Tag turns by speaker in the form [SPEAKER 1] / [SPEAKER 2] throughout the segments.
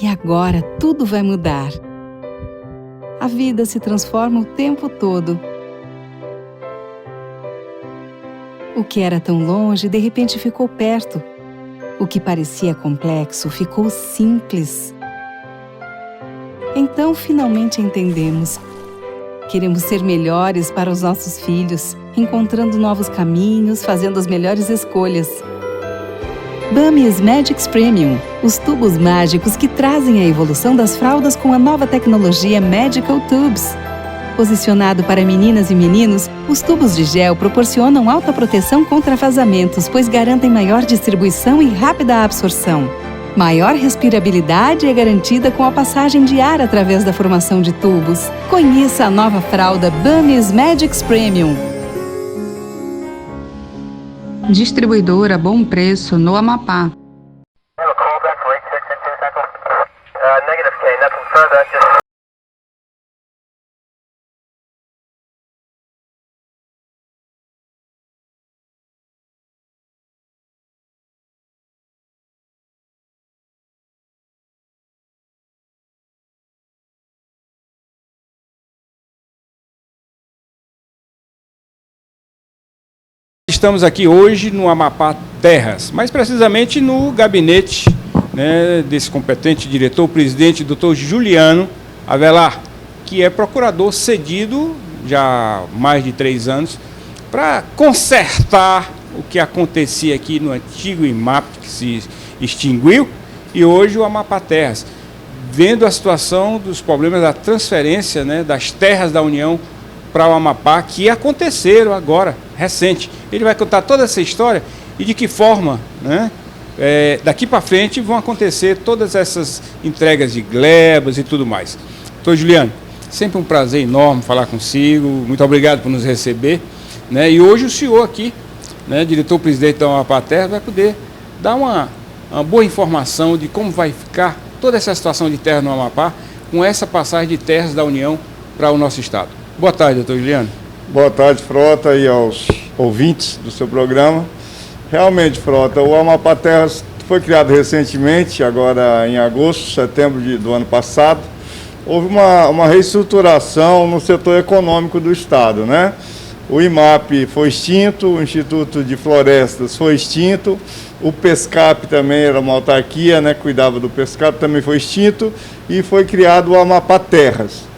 [SPEAKER 1] E agora tudo vai mudar. A vida se transforma o tempo todo. O que era tão longe, de repente ficou perto. O que parecia complexo ficou simples. Então, finalmente entendemos. Queremos ser melhores para os nossos filhos, encontrando novos caminhos, fazendo as melhores escolhas. Bummies Magics Premium, os tubos mágicos que trazem a evolução das fraldas com a nova tecnologia Magical Tubes. Posicionado para meninas e meninos, os tubos de gel proporcionam alta proteção contra vazamentos, pois garantem maior distribuição e rápida absorção. Maior respirabilidade é garantida com a passagem de ar através da formação de tubos. Conheça a nova fralda Bummies Magics Premium. Distribuidora Bom Preço no Amapá.
[SPEAKER 2] Estamos aqui hoje no Amapá Terras, mais precisamente no gabinete, né, desse competente diretor, o presidente Dr. Juliano Avelar, que é procurador cedido já há mais de 3 anos, para consertar o que acontecia aqui no antigo IMAP, que se extinguiu, e hoje o Amapá Terras, vendo a situação dos problemas da transferência, né, das terras da União para o Amapá, que aconteceram agora, recente. Ele vai contar toda essa história e de que forma, né, daqui para frente vão acontecer todas essas entregas de glebas e tudo mais. Doutor Juliano, sempre um prazer enorme falar consigo, muito obrigado por nos receber, né, e hoje o senhor aqui, né, diretor-presidente da Amapá Terra, vai poder dar uma boa informação de como vai ficar toda essa situação de terra no Amapá, com essa passagem de terras da União para o nosso estado. Boa tarde, doutor Juliano.
[SPEAKER 3] Boa tarde, Frota, e aos ouvintes do seu programa. Realmente, Frota, o Amapá Terras foi criado recentemente, agora em agosto, setembro do ano passado. Houve uma reestruturação no setor econômico do estado, né? O IMAP foi extinto, o Instituto de Florestas foi extinto, o PESCAP também era uma autarquia, né? Cuidava do PESCAP, também foi extinto, e foi criado o Amapá Terras.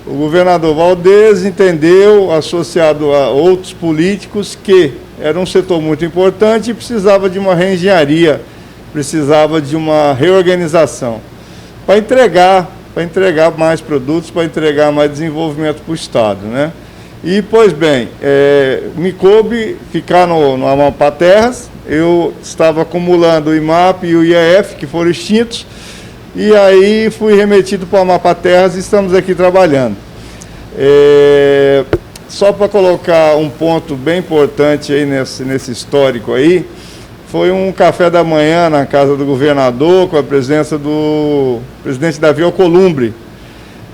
[SPEAKER 3] O governador Valdez entendeu, associado a outros políticos, que era um setor muito importante e precisava de uma reengenharia, precisava de uma reorganização para entregar mais produtos, para entregar mais desenvolvimento para o estado, né? E, pois bem, me coube ficar no Amapá Terras. Eu estava acumulando o IMAP e o IEF, que foram extintos, e aí fui remetido para o Amapá Terras e estamos aqui trabalhando. Só para colocar um ponto bem importante aí nesse histórico aí, foi um café da manhã na casa do governador, com a presença do presidente Davi Alcolumbre,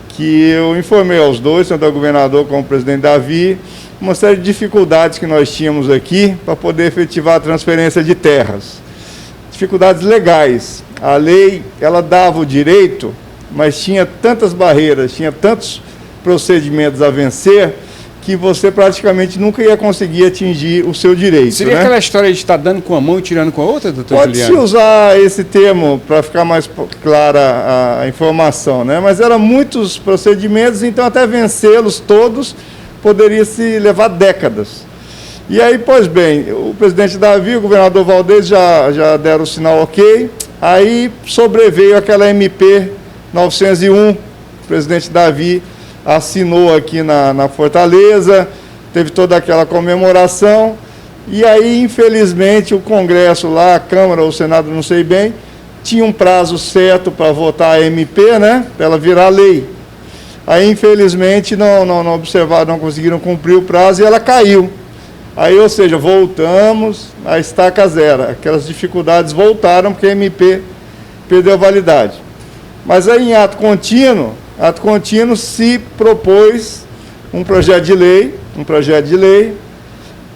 [SPEAKER 3] que eu informei aos dois, tanto ao governador como ao presidente Davi, uma série de dificuldades que nós tínhamos aqui para poder efetivar a transferência de terras. Dificuldades legais. A lei, ela dava o direito, mas tinha tantas barreiras, tinha tantos procedimentos a vencer, que você praticamente nunca ia conseguir atingir o seu direito.
[SPEAKER 2] Seria, né, aquela história de estar dando com a mão e tirando com a outra, doutor Juliano?
[SPEAKER 3] Pode-se usar esse termo para ficar mais clara a informação, né? Mas eram muitos procedimentos, então até vencê-los todos poderia se levar décadas. E aí, pois bem, o presidente Davi, o governador Valdez já deram o sinal ok, aí sobreveio aquela MP 901, o presidente Davi assinou aqui na Fortaleza, teve toda aquela comemoração, e aí, infelizmente, o Congresso lá, a Câmara ou o Senado, não sei bem, tinha um prazo certo para votar a MP, né, para ela virar lei. Aí, infelizmente, não observaram, não conseguiram cumprir o prazo e ela caiu. Aí, ou seja, voltamos à estaca zero. Aquelas dificuldades voltaram porque a MP perdeu a validade. Mas aí, em ato contínuo se propôs um projeto de lei,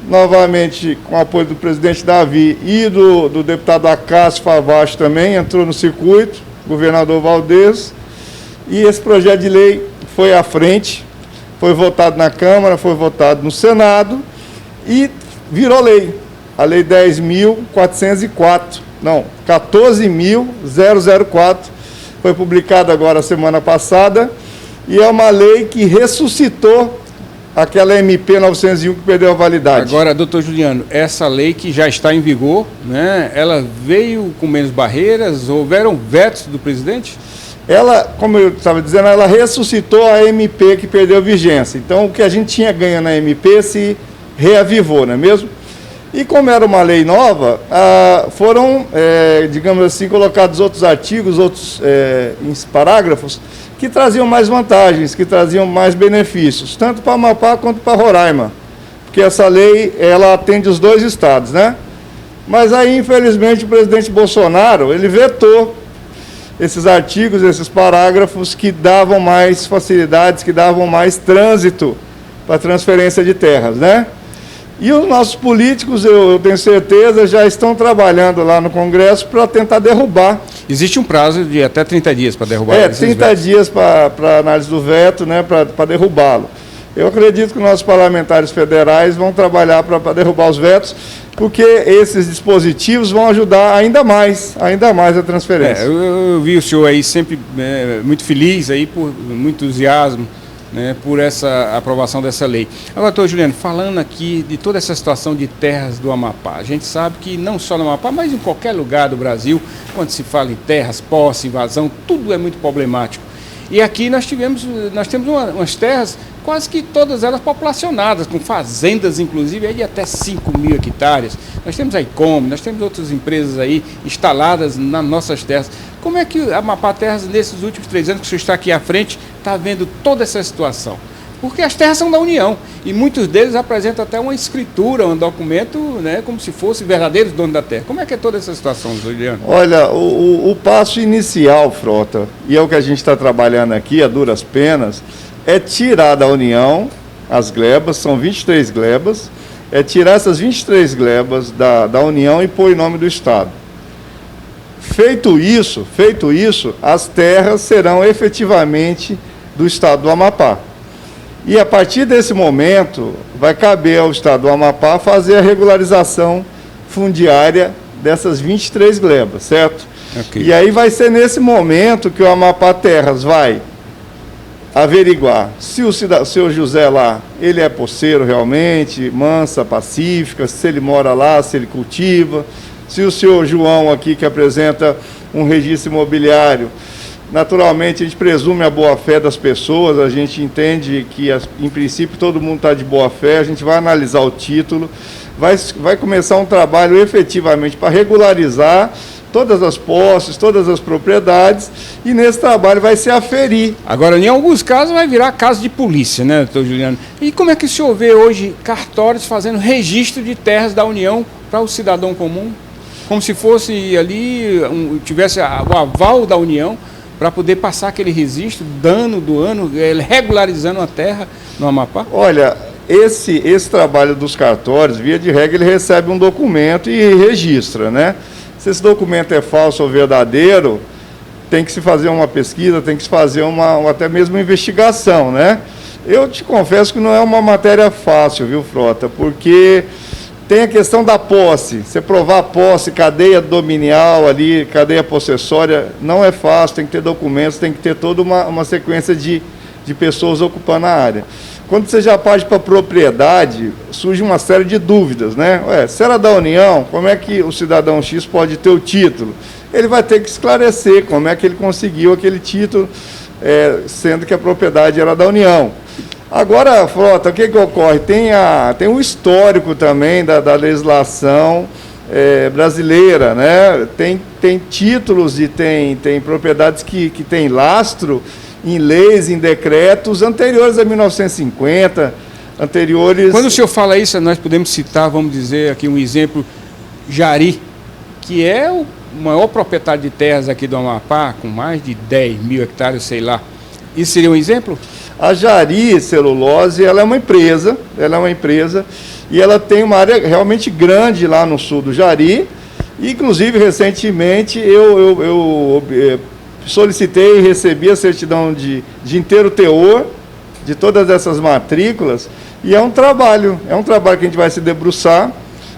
[SPEAKER 3] novamente com o apoio do presidente Davi e do deputado Acácio Favacho também, entrou no circuito, governador Valdez, e esse projeto de lei foi à frente, foi votado na Câmara, foi votado no Senado e virou lei. A Lei 14.004, foi publicada agora semana passada, e é uma lei que ressuscitou aquela MP 901 que perdeu a validade.
[SPEAKER 2] Agora, doutor Juliano, essa lei que já está em vigor, né, ela veio com menos barreiras, houveram vetos do presidente?
[SPEAKER 3] Ela, como eu estava dizendo, ela ressuscitou a MP que perdeu vigência. Então, o que a gente tinha ganho na MP se reavivou, não é mesmo? E como era uma lei nova, foram, digamos assim, colocados outros artigos, outros parágrafos, que traziam mais vantagens, que traziam mais benefícios, tanto para Amapá quanto para Roraima. Porque essa lei, ela atende os dois estados, né? Mas aí, infelizmente, o presidente Bolsonaro, ele vetou esses artigos, esses parágrafos que davam mais facilidades, que davam mais trânsito para transferência de terras, né? E os nossos políticos, eu tenho certeza, já estão trabalhando lá no Congresso para tentar derrubar.
[SPEAKER 2] Existe um prazo de até 30 dias para derrubar.
[SPEAKER 3] 30 dias para análise do veto, né, para derrubá-lo. Eu acredito que nossos parlamentares federais vão trabalhar para derrubar os vetos, porque esses dispositivos vão ajudar ainda mais a transferência.
[SPEAKER 2] Eu vi o senhor aí sempre muito feliz, aí, por muito entusiasmo, né, por essa aprovação dessa lei. Agora, doutor Juliano, falando aqui de toda essa situação de terras do Amapá, a gente sabe que não só no Amapá, mas em qualquer lugar do Brasil, quando se fala em terras, posse, invasão, tudo é muito problemático. E aqui nós temos umas terras, quase que todas elas populacionadas, com fazendas, inclusive, aí de até 5.000 hectares. Nós temos a Icom, nós temos outras empresas aí instaladas nas nossas terras. Como é que a Amapá Terras, nesses últimos 3 anos que o senhor está aqui à frente, está vendo toda essa situação? Porque as terras são da União, e muitos deles apresentam até uma escritura, um documento, né, como se fossem verdadeiros donos da terra. Como é que é toda essa situação, Juliano?
[SPEAKER 3] Olha, o passo inicial, Frota, e é o que a gente está trabalhando aqui, a duras penas, é tirar da União as glebas, são 23 glebas, é tirar essas 23 glebas da União e pôr em nome do Estado. Feito isso, as terras serão efetivamente do Estado do Amapá. E a partir desse momento, vai caber ao Estado do Amapá fazer a regularização fundiária dessas 23 glebas, certo?
[SPEAKER 2] Okay.
[SPEAKER 3] E aí vai ser nesse momento que o Amapá Terras vai averiguar se o seu José lá, ele é poceiro realmente, mansa, pacífica, se ele mora lá, se ele cultiva, se o senhor João aqui, que apresenta um registro imobiliário, naturalmente a gente presume a boa-fé das pessoas, a gente entende que, em princípio, todo mundo está de boa-fé, a gente vai analisar o título, vai começar um trabalho efetivamente para regularizar todas as posses, todas as propriedades, e nesse trabalho vai se aferir.
[SPEAKER 2] Agora, em alguns casos, vai virar caso de polícia, né, doutor Juliano? E como é que o senhor vê hoje cartórios fazendo registro de terras da União para o cidadão comum? Como se fosse ali, tivesse o aval da União para poder passar aquele registro, dano do ano, regularizando a terra no Amapá?
[SPEAKER 3] Olha, esse trabalho dos cartórios, via de regra, ele recebe um documento e registra, né? Se esse documento é falso ou verdadeiro, tem que se fazer uma pesquisa, tem que se fazer até mesmo uma investigação, né? Eu te confesso que não é uma matéria fácil, viu, Frota? Porque tem a questão da posse. Você provar a posse, cadeia dominial ali, cadeia possessória, não é fácil, tem que ter documentos, tem que ter toda uma sequência de pessoas ocupando a área. Quando você já parte para a propriedade, surge uma série de dúvidas, né? Se era da União, como é que o cidadão X pode ter o título? Ele vai ter que esclarecer como é que ele conseguiu aquele título, sendo que a propriedade era da União. Agora, Frota, o que ocorre? Tem um histórico também da legislação brasileira, né? Tem títulos e tem propriedades que têm lastro em leis, em decretos anteriores a 1950, anteriores...
[SPEAKER 2] Quando o senhor fala isso, nós podemos citar, vamos dizer aqui um exemplo, Jari, que é o maior proprietário de terras aqui do Amapá, com mais de 10.000 hectares, sei lá. Isso seria um exemplo?
[SPEAKER 3] A Jari Celulose, ela é uma empresa, e ela tem uma área realmente grande lá no sul do Jari. Inclusive, recentemente, eu solicitei e recebi a certidão de inteiro teor de todas essas matrículas, e é um trabalho que a gente vai se debruçar,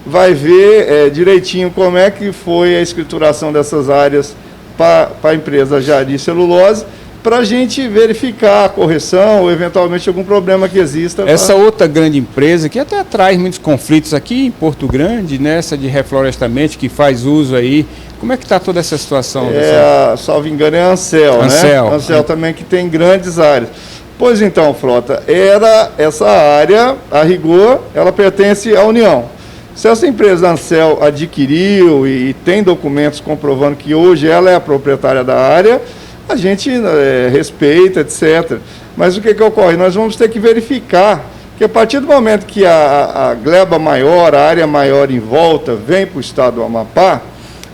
[SPEAKER 3] vai ver direitinho como é que foi a escrituração dessas áreas para a empresa Jari Celulose, para a gente verificar a correção ou eventualmente algum problema que exista.
[SPEAKER 2] Essa outra grande empresa que até traz muitos conflitos aqui em Porto Grande, nessa de reflorestamento, que faz uso aí, como é que está toda essa situação?
[SPEAKER 3] Salvo engano, é a Ancel, né? Ancel também, que tem grandes áreas. Pois então, Frota, essa área, a rigor, ela pertence à União. Se essa empresa Ancel adquiriu e tem documentos comprovando que hoje ela é a proprietária da área, a gente respeita, etc. Mas o que ocorre? Nós vamos ter que verificar que a partir do momento que a gleba maior, a área maior em volta, vem para o estado do Amapá,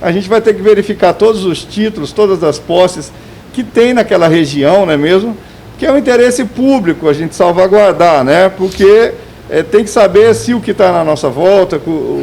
[SPEAKER 3] a gente vai ter que verificar todos os títulos, todas as posses que tem naquela região, não é mesmo? Que é um interesse público a gente salvaguardar, né? Porque tem que saber se o que está na nossa volta,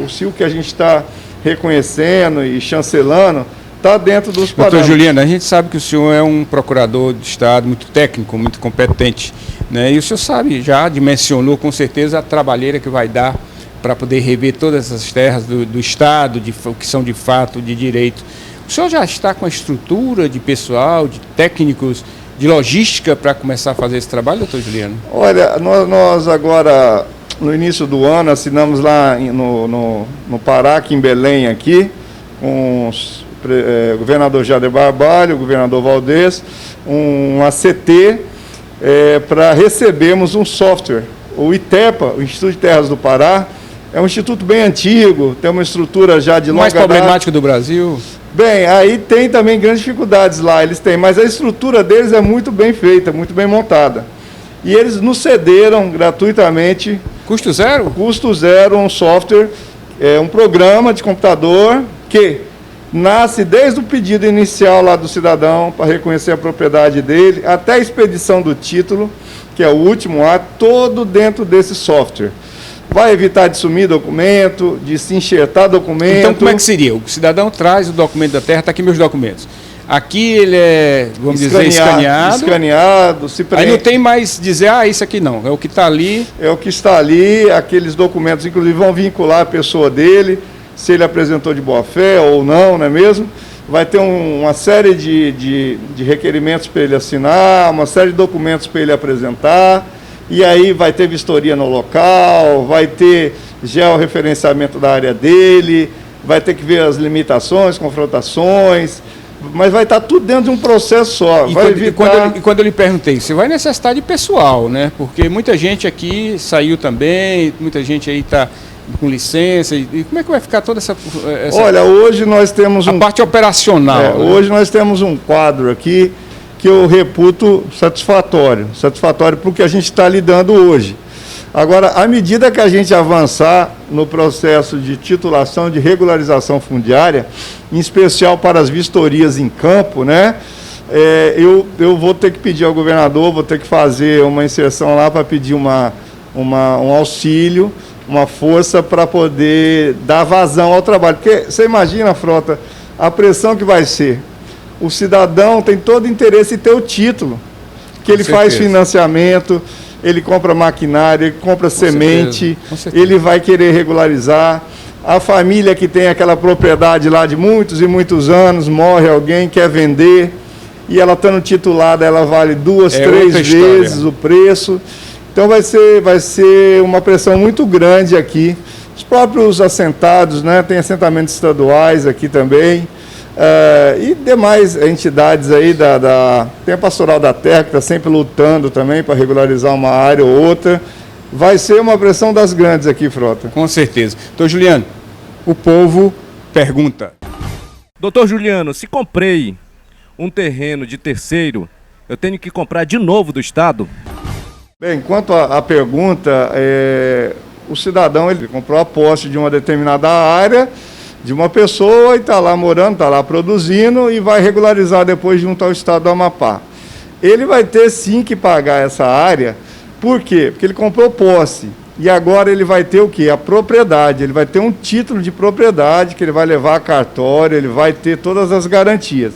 [SPEAKER 3] se o que a gente está reconhecendo e chancelando está dentro dos parâmetros.
[SPEAKER 2] Doutor Juliano, a gente sabe que o senhor é um procurador de Estado muito técnico, muito competente, né? E o senhor sabe, já dimensionou com certeza a trabalheira que vai dar para poder rever todas essas terras do Estado, que são de fato de direito. O senhor já está com a estrutura de pessoal, de técnicos, de logística para começar a fazer esse trabalho, doutor Juliano?
[SPEAKER 3] Olha, nós agora, no início do ano, assinamos lá no Pará, aqui em Belém, aqui, com o governador Jader Barbalho, o governador Valdez, um ACT, para recebermos um software. O ITEPA, o Instituto de Terras do Pará, é um instituto bem antigo, tem uma estrutura já de longa data.
[SPEAKER 2] Mais problemático do Brasil?
[SPEAKER 3] Bem, aí tem também grandes dificuldades lá, eles têm, mas a estrutura deles é muito bem feita, muito bem montada. E eles nos cederam gratuitamente...
[SPEAKER 2] Custo zero?
[SPEAKER 3] Custo zero, um software, um programa de computador que nasce desde o pedido inicial lá do cidadão para reconhecer a propriedade dele, até a expedição do título, que é o último ato, todo dentro desse software. Vai evitar de sumir documento, de se enxertar documento.
[SPEAKER 2] Então, como é que seria? O cidadão traz o documento da terra, está aqui meus documentos. Aqui ele é, vamos dizer, escaneado.
[SPEAKER 3] Escaneado.
[SPEAKER 2] Aí não tem mais dizer, isso aqui não, é o que está ali.
[SPEAKER 3] É o que está ali, aqueles documentos, inclusive, vão vincular a pessoa dele, se ele apresentou de boa fé ou não, não é mesmo? Vai ter uma série de requerimentos para ele assinar, uma série de documentos para ele apresentar. E aí vai ter vistoria no local, vai ter georreferenciamento da área dele, vai ter que ver as limitações, confrontações, mas vai estar tudo dentro de um processo só.
[SPEAKER 2] Quando eu lhe perguntei, você vai necessitar de pessoal, né? Porque muita gente aqui saiu também, muita gente aí está com licença, e como é que vai ficar toda essa...
[SPEAKER 3] Olha, hoje nós temos
[SPEAKER 2] a parte operacional.
[SPEAKER 3] Né? Hoje nós temos um quadro aqui que eu reputo satisfatório para o que a gente está lidando hoje. Agora, à medida que a gente avançar no processo de titulação de regularização fundiária, em especial para as vistorias em campo, né, eu vou ter que pedir ao governador, vou ter que fazer uma inserção lá para pedir um auxílio, uma força para poder dar vazão ao trabalho. Porque você imagina, Frota, a pressão que vai ser. O cidadão tem todo interesse em ter o título, que ele faz financiamento, ele compra maquinário, ele compra semente, ele vai querer regularizar. A família que tem aquela propriedade lá de muitos e muitos anos, morre alguém, quer vender, e ela estando titulada, ela vale 2, 3 vezes o preço. Então vai ser uma pressão muito grande aqui. Os próprios assentados, né, tem assentamentos estaduais aqui também. E demais entidades aí, tem a Pastoral da Terra, que está sempre lutando também para regularizar uma área ou outra. Vai ser uma pressão das grandes aqui, Frota.
[SPEAKER 2] Com certeza. Doutor Juliano, o povo pergunta.
[SPEAKER 4] Doutor Juliano, se comprei um terreno de terceiro, eu tenho que comprar de novo do Estado?
[SPEAKER 3] Bem, quanto à pergunta, o cidadão ele comprou a posse de uma determinada área, de uma pessoa, e está lá morando, está lá produzindo, e vai regularizar depois junto ao estado do Amapá. Ele vai ter sim que pagar essa área. Por quê? Porque ele comprou posse, e agora ele vai ter o quê? A propriedade, ele vai ter um título de propriedade, que ele vai levar a cartório, ele vai ter todas as garantias.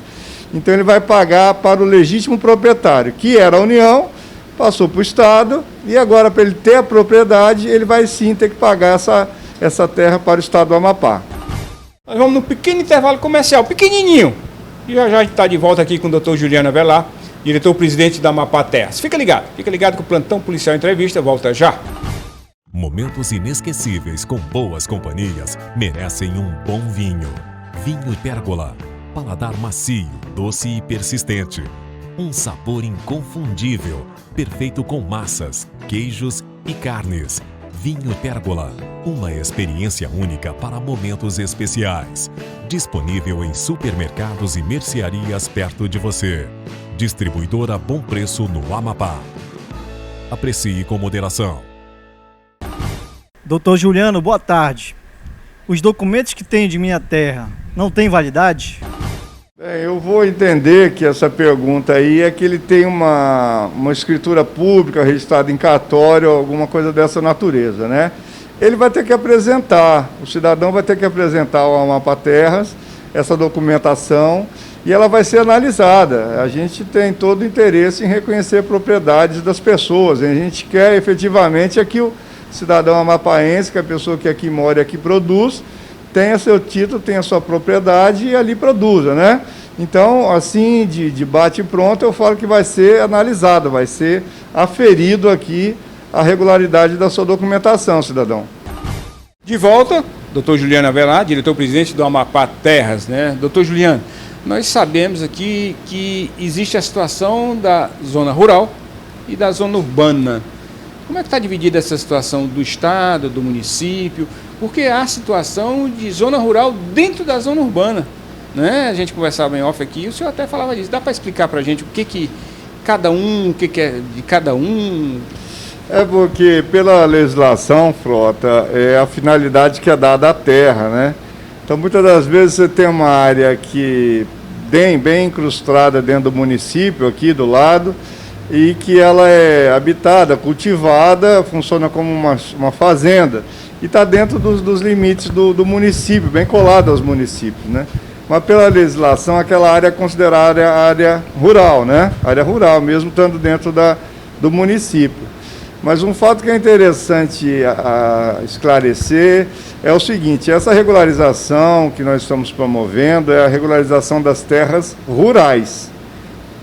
[SPEAKER 3] Então ele vai pagar para o legítimo proprietário, que era a União, passou para o Estado, e agora, para ele ter a propriedade, ele vai sim ter que pagar essa terra para o Estado do Amapá.
[SPEAKER 2] Nós vamos num pequeno intervalo comercial, pequenininho. E já a gente está de volta aqui com o Dr. Juliano Avelar, diretor-presidente da Amapá Terras. Fica ligado que o Plantão Policial Entrevista volta já.
[SPEAKER 5] Momentos inesquecíveis com boas companhias merecem um bom vinho. Vinho Pérgola. Paladar macio, doce e persistente. Um sabor inconfundível, perfeito com massas, queijos e carnes. Vinho Pérgola. Uma experiência única para momentos especiais. Disponível em supermercados e mercearias perto de você. Distribuidora Bom Preço no Amapá. Aprecie com moderação.
[SPEAKER 6] Doutor Juliano, boa tarde. Os documentos que tem de minha terra não têm validade?
[SPEAKER 3] Eu vou entender que essa pergunta aí é que ele tem uma escritura pública registrada em cartório, alguma coisa dessa natureza, né? Ele vai ter que apresentar, o cidadão vai ter que apresentar ao Amapá Terras essa documentação e ela vai ser analisada. A gente tem todo o interesse em reconhecer propriedades das pessoas, a gente quer efetivamente é que o cidadão amapaense, que é a pessoa que aqui mora e aqui produz, tenha seu título, tenha sua propriedade e ali produza, né? Então, assim, de bate e pronto, eu falo que vai ser analisado, vai ser aferido aqui a regularidade da sua documentação, cidadão.
[SPEAKER 2] De volta, Dr. Juliano Avelar, diretor-presidente do Amapá Terras, né? Dr. Juliano, nós sabemos aqui que existe a situação da zona rural e da zona urbana. Como é que está dividida essa situação do Estado, do município? Porque há a situação de zona rural dentro da zona urbana, né? A gente conversava em off aqui, o senhor até falava disso. Dá para explicar para a gente o que cada um, o que é de cada um?
[SPEAKER 3] É porque pela legislação, Frota, é a finalidade que é dada à terra, né? Então, muitas das vezes você tem uma área que bem incrustada dentro do município, aqui do lado, e que ela é habitada, cultivada, funciona como uma fazenda, e está dentro dos limites do município, bem colado aos municípios, né? Mas pela legislação, aquela área é considerada área rural, né? Área rural, mesmo estando dentro do município. Mas um fato que é interessante a esclarecer é o seguinte: essa regularização que nós estamos promovendo é a regularização das terras rurais.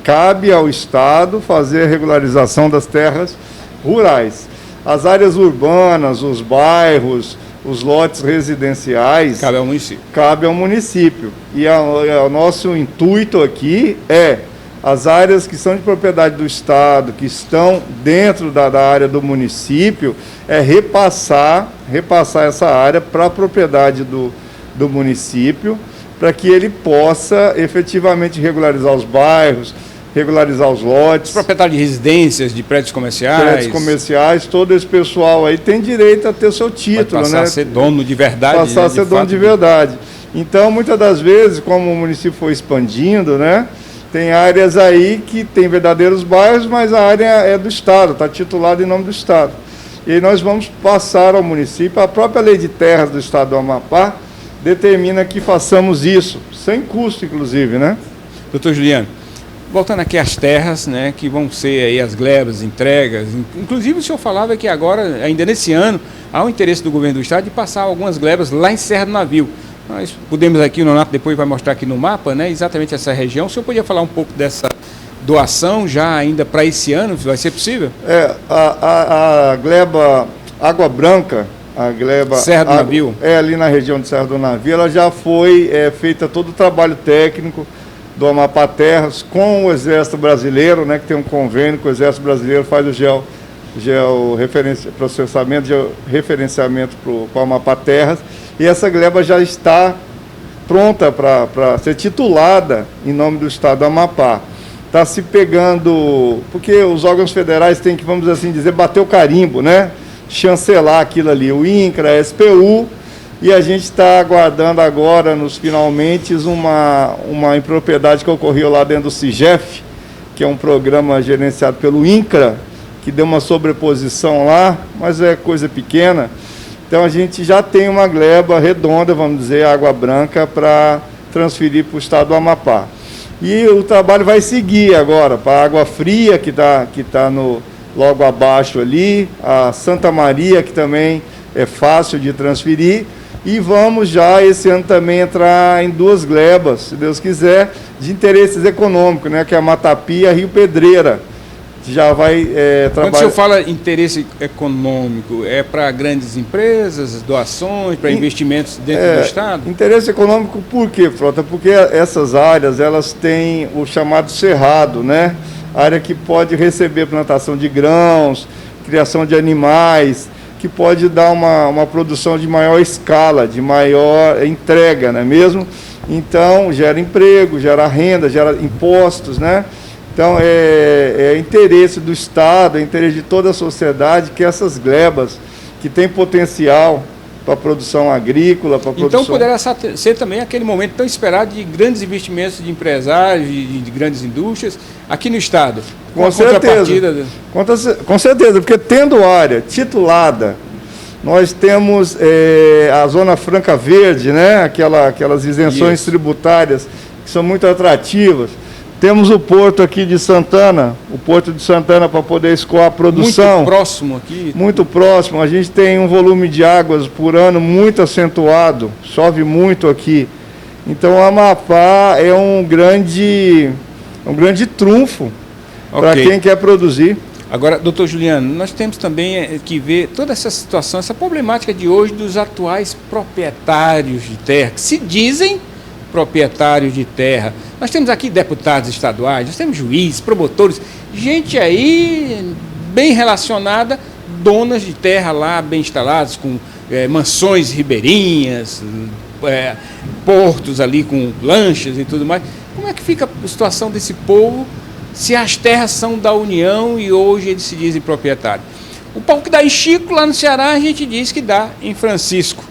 [SPEAKER 3] Cabe ao Estado fazer a regularização das terras rurais. As áreas urbanas, os bairros, os lotes residenciais...
[SPEAKER 2] Cabe ao município.
[SPEAKER 3] Cabe ao município. E o nosso intuito aqui é as áreas que são de propriedade do Estado, que estão dentro da área do município, é repassar essa área para a propriedade do município, para que ele possa efetivamente regularizar os bairros, regularizar os lotes.
[SPEAKER 2] Proprietário de residências, de prédios comerciais.
[SPEAKER 3] Prédios comerciais, todo esse pessoal aí tem direito a ter seu título,
[SPEAKER 2] passar
[SPEAKER 3] né?
[SPEAKER 2] a ser dono de verdade.
[SPEAKER 3] Passar a ser dono de verdade. Então, muitas das vezes, como o município foi expandindo, né? Tem áreas aí que tem verdadeiros bairros, mas a área é do Estado, está titulada em nome do Estado. E aí nós vamos passar ao município, a própria lei de terras do Estado do Amapá determina que façamos isso, sem custo, inclusive, né?
[SPEAKER 2] Doutor Juliano, voltando aqui às terras, né, que vão ser aí as glebas, entregas, inclusive o senhor falava que agora, ainda nesse ano, há o interesse do governo do Estado de passar algumas glebas lá em Serra do Navio. Nós podemos aqui, o Nonato depois vai mostrar aqui no mapa, né, exatamente essa região. O senhor podia falar um pouco dessa doação já ainda para esse ano? Vai ser possível?
[SPEAKER 3] A gleba Água Branca, a gleba
[SPEAKER 2] Serra do Navio,
[SPEAKER 3] ali na região de Serra do Navio, ela já foi feita todo o trabalho técnico do Amapá Terras com o Exército Brasileiro, né, que tem um convênio que o Exército Brasileiro faz o processamento, georreferenciamento para o Amapá Terras, e essa gleba já está pronta para ser titulada em nome do Estado do Amapá. Está se pegando, porque os órgãos federais têm que, vamos assim dizer, bater o carimbo, né? Chancelar aquilo ali, o INCRA, a SPU, e a gente está aguardando agora, nos finalmente, uma impropriedade que ocorreu lá dentro do CIGEF, que é um programa gerenciado pelo INCRA, que deu uma sobreposição lá, mas é coisa pequena. Então a gente já tem uma gleba redonda, vamos dizer, Água Branca, para transferir para o Estado do Amapá. E o trabalho vai seguir agora para a Água Fria, que tá logo abaixo ali, a Santa Maria, que também é fácil de transferir, e vamos já esse ano também entrar em 2 glebas, se Deus quiser, de interesses econômicos, né, que é a Matapi e a Rio Pedreira, que já vai trabalhar...
[SPEAKER 2] Quando o senhor fala interesse econômico, é para grandes empresas, doações, para investimentos dentro do Estado?
[SPEAKER 3] Interesse econômico por quê, Frota? Porque essas áreas, elas têm o chamado cerrado, né? Área que pode receber plantação de grãos, criação de animais, que pode dar uma produção de maior escala, de maior entrega, não é mesmo? Então, gera emprego, gera renda, gera impostos, né? Então, é interesse do Estado, é interesse de toda a sociedade que essas glebas, que têm potencial para a produção agrícola, para a produção...
[SPEAKER 2] Então, poderá ser também aquele momento tão esperado de grandes investimentos de empresários, de grandes indústrias, aqui no Estado.
[SPEAKER 3] Com certeza. Com certeza, porque tendo área titulada, nós temos a Zona Franca Verde, né? Aquelas isenções tributárias que são muito atrativas. Temos o porto aqui de Santana, o porto de Santana para poder escoar a produção.
[SPEAKER 2] Muito próximo aqui.
[SPEAKER 3] Muito próximo. A gente tem um volume de águas por ano muito acentuado, chove muito aqui. Então, o Amapá é um grande trunfo para quem quer produzir.
[SPEAKER 2] Agora, doutor Juliano, nós temos também que ver toda essa situação, essa problemática de hoje dos atuais proprietários de terra, que se dizem proprietários de terra. Nós temos aqui deputados estaduais, nós temos juízes, promotores, gente aí bem relacionada, donas de terra lá, bem instalados, com mansões ribeirinhas, portos ali com lanchas e tudo mais. Como é que fica a situação desse povo se as terras são da União e hoje eles se dizem proprietários? O pau que dá em Chico, lá no Ceará, a gente diz que dá em Francisco.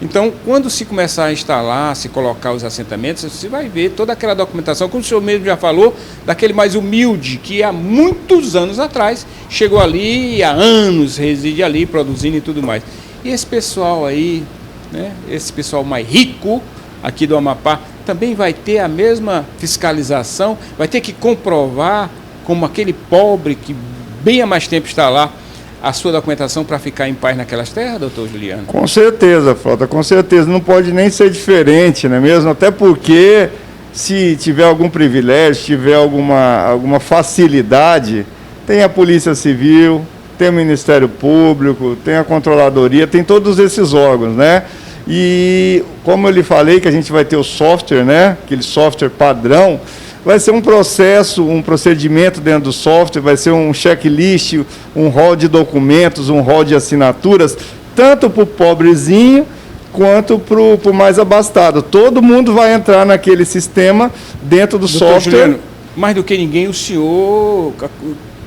[SPEAKER 2] Então, quando se começar a instalar, se colocar os assentamentos, você vai ver toda aquela documentação, como o senhor mesmo já falou, daquele mais humilde, que há muitos anos atrás chegou ali e há anos reside ali, produzindo e tudo mais. E esse pessoal aí, né, esse pessoal mais rico aqui do Amapá, também vai ter a mesma fiscalização, vai ter que comprovar, como aquele pobre que bem há mais tempo está lá, a sua documentação para ficar em paz naquelas terras, doutor Juliano?
[SPEAKER 3] Com certeza, Frota, com certeza. Não pode nem ser diferente, não é mesmo? Até porque, se tiver algum privilégio, se tiver alguma facilidade, tem a Polícia Civil, tem o Ministério Público, tem a Controladoria, tem todos esses órgãos, né? E, como eu lhe falei, que a gente vai ter o software, né? Aquele software padrão, vai ser um processo, um procedimento dentro do software, vai ser um checklist, um rol de documentos, um rol de assinaturas, tanto para o pobrezinho quanto para o mais abastado. Todo mundo vai entrar naquele sistema dentro do software.
[SPEAKER 2] Juliano, mais do que ninguém, o senhor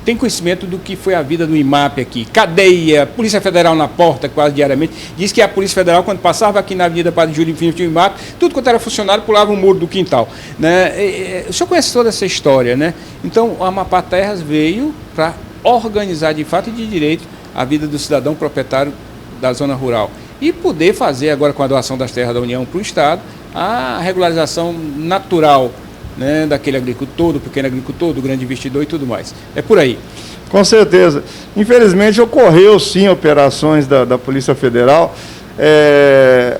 [SPEAKER 2] tem conhecimento do que foi a vida do IMAP aqui. Cadeia, Polícia Federal na porta quase diariamente. Diz que a Polícia Federal, quando passava aqui na Avenida Padre Júlio Infinito do IMAP, tudo quanto era funcionário pulava o muro do quintal, né? O senhor conhece toda essa história, né? Então, o Amapá Terras veio para organizar de fato e de direito a vida do cidadão proprietário da zona rural. E poder fazer agora, com a doação das terras da União para o Estado, a regularização natural, né, daquele agricultor, do pequeno agricultor, do grande investidor e tudo mais. É por aí.
[SPEAKER 3] Com certeza. Infelizmente, ocorreu sim operações da Polícia Federal.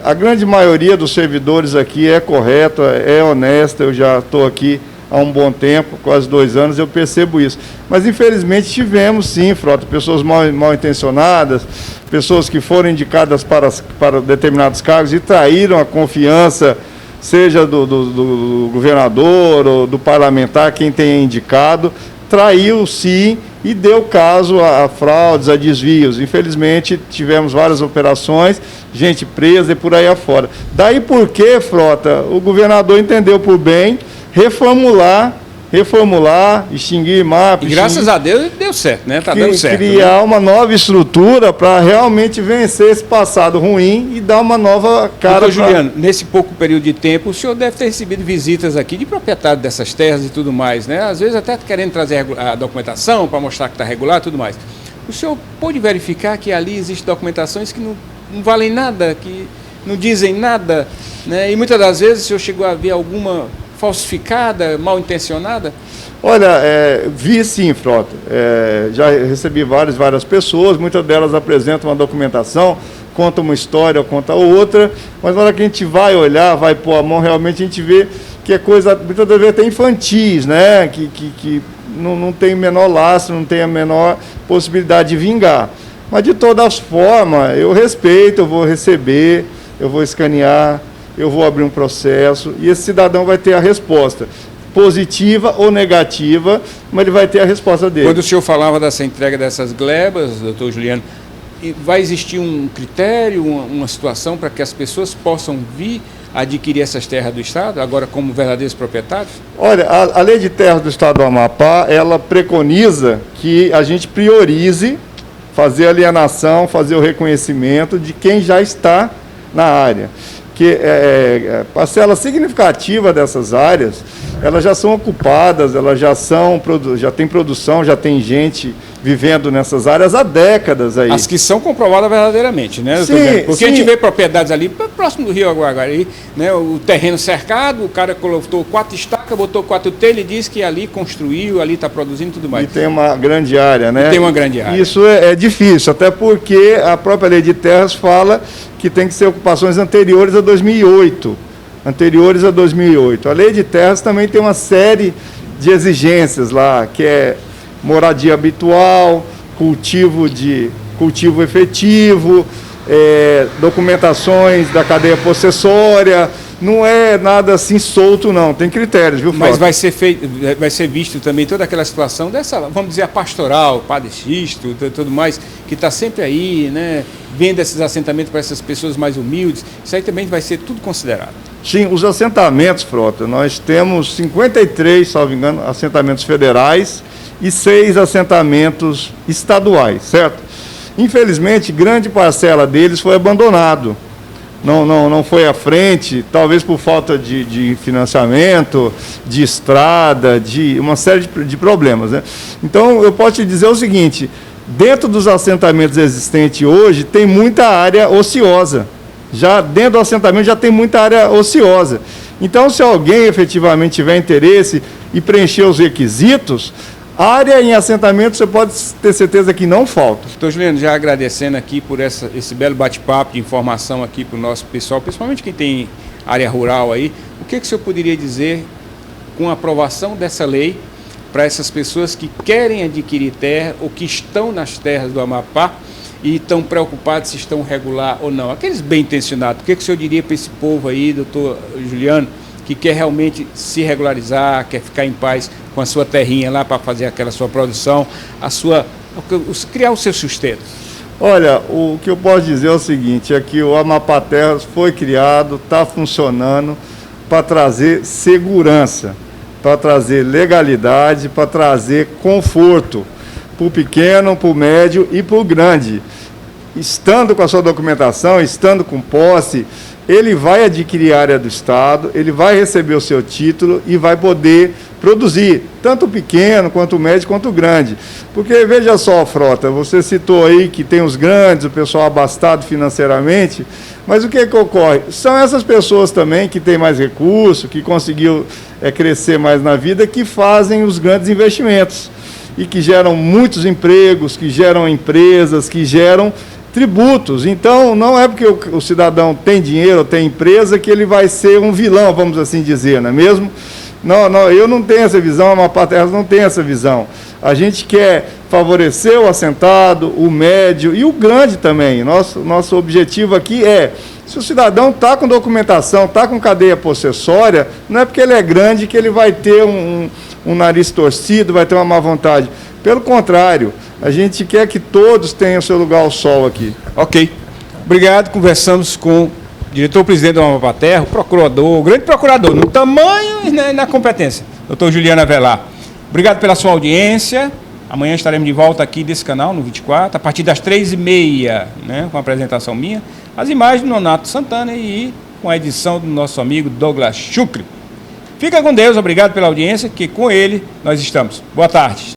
[SPEAKER 3] A grande maioria dos servidores aqui é correta, é honesta. Eu já estou aqui há um bom tempo, quase 2 anos, eu percebo isso. Mas, infelizmente, tivemos sim, Frota, pessoas mal intencionadas, pessoas que foram indicadas para determinados cargos e traíram a confiança, seja do governador ou do parlamentar, quem tenha indicado, traiu sim e deu caso a fraudes, a desvios. Infelizmente, tivemos várias operações, gente presa e por aí afora. Daí porque, Frota, o governador entendeu por bem reformular, extinguir IMAP.
[SPEAKER 2] E graças a Deus deu certo, né? Está dando certo.
[SPEAKER 3] Criar uma nova estrutura para realmente vencer esse passado ruim e dar uma nova cara.
[SPEAKER 2] Doutor Juliano, nesse pouco período de tempo, o senhor deve ter recebido visitas aqui de proprietários dessas terras e tudo mais, né? Às vezes até querendo trazer a documentação para mostrar que está regular e tudo mais. O senhor pôde verificar que ali existem documentações que não valem nada, que não dizem nada, né? E muitas das vezes o senhor chegou a ver alguma falsificada, mal intencionada?
[SPEAKER 3] Olha, vi sim, Frota. Já recebi várias pessoas, muitas delas apresentam uma documentação, contam uma história, contam outra, mas na hora que a gente vai olhar, vai pôr a mão, realmente a gente vê que é coisa, muitas vezes até infantis, né? Que não tem o menor lastro, não tem a menor possibilidade de vingar. Mas de todas formas, eu respeito, eu vou receber, eu vou escanear, eu vou abrir um processo e esse cidadão vai ter a resposta. Positiva ou negativa, mas ele vai ter a resposta dele.
[SPEAKER 2] Quando o senhor falava dessa entrega dessas glebas, doutor Juliano, vai existir um critério, uma situação para que as pessoas possam vir adquirir essas terras do Estado, agora como verdadeiros proprietários?
[SPEAKER 3] Olha, a Lei de Terras do Estado do Amapá, ela preconiza que a gente priorize fazer a alienação, fazer o reconhecimento de quem já está na área. Que parcela significativa dessas áreas, elas já são ocupadas, elas já tem produção, já tem gente vivendo nessas áreas há décadas aí.
[SPEAKER 2] As que são comprovadas verdadeiramente, né?
[SPEAKER 3] Sim,
[SPEAKER 2] porque a gente vê propriedades ali próximo do Rio Aguaguari, né? O terreno cercado, o cara colocou 4 estacas, botou 4 telhas e disse que ali construiu, ali está produzindo e tudo mais.
[SPEAKER 3] E tem uma grande área, né?
[SPEAKER 2] E tem uma grande área.
[SPEAKER 3] Isso é difícil, até porque a própria Lei de Terras fala que tem que ser ocupações anteriores a 2008. Anteriores a 2008. A Lei de Terras também tem uma série de exigências lá, que é moradia habitual, cultivo efetivo, documentações da cadeia possessória. Não é nada assim solto, não. Tem critérios, viu, Frota?
[SPEAKER 2] Mas vai ser visto também toda aquela situação dessa, vamos dizer, a pastoral, Padre Xisto, tudo mais, que está sempre aí, né, vendo esses assentamentos para essas pessoas mais humildes. Isso aí também vai ser tudo considerado.
[SPEAKER 3] Sim, os assentamentos, Frota, nós temos 53, salvo engano, assentamentos federais e 6 assentamentos estaduais, certo? Infelizmente, grande parcela deles foi abandonado. Não foi à frente, talvez por falta de financiamento, de estrada, de uma série de problemas, né? Então, eu posso te dizer o seguinte, dentro dos assentamentos existentes hoje, tem muita área ociosa. Já dentro do assentamento já tem muita área ociosa. Então, se alguém efetivamente tiver interesse e preencher os requisitos, área em assentamento você pode ter certeza que não falta.
[SPEAKER 2] Doutor Juliano, já agradecendo aqui por esse belo bate-papo de informação aqui para o nosso pessoal, principalmente quem tem área rural aí, o que o senhor poderia dizer com a aprovação dessa lei para essas pessoas que querem adquirir terra ou que estão nas terras do Amapá e estão preocupados se estão regular ou não? Aqueles bem intencionados, o que o senhor diria para esse povo aí, doutor Juliano, que quer realmente se regularizar, quer ficar em paz com a sua terrinha lá para fazer aquela sua produção, criar o seu sustento?
[SPEAKER 3] Olha, o que eu posso dizer é o seguinte, é que o Amapá Terras foi criado, está funcionando para trazer segurança, para trazer legalidade, para trazer conforto para o pequeno, para o médio e para o grande. Estando com a sua documentação, estando com posse, ele vai adquirir a área do Estado, ele vai receber o seu título e vai poder produzir, tanto o pequeno, quanto o médio, quanto o grande. Porque, veja só, Frota, você citou aí que tem os grandes, o pessoal abastado financeiramente, mas o que ocorre? São essas pessoas também que têm mais recursos, que conseguiu crescer mais na vida, que fazem os grandes investimentos e que geram muitos empregos, que geram empresas, que geram tributos. Então, não é porque o cidadão tem dinheiro ou tem empresa que ele vai ser um vilão, vamos assim dizer, não é mesmo? Não, eu não tenho essa visão, a Amapá Terras não tem essa visão. A gente quer favorecer o assentado, o médio e o grande também. Nosso objetivo aqui é, se o cidadão está com documentação, está com cadeia possessória, não é porque ele é grande que ele vai ter um nariz torcido, vai ter uma má vontade. Pelo contrário, a gente quer que todos tenham seu lugar ao sol aqui.
[SPEAKER 2] Ok. Obrigado. Conversamos com o diretor-presidente do Amapá Terra, o procurador, o grande procurador, no tamanho e na competência, doutor Juliano Avelar. Obrigado pela sua audiência. Amanhã estaremos de volta aqui desse canal, no 24, a partir das 3h30, né, com a apresentação minha, as imagens do Nonato Santana e com a edição do nosso amigo Douglas Chucre. Fica com Deus, obrigado pela audiência, que com ele nós estamos. Boa tarde.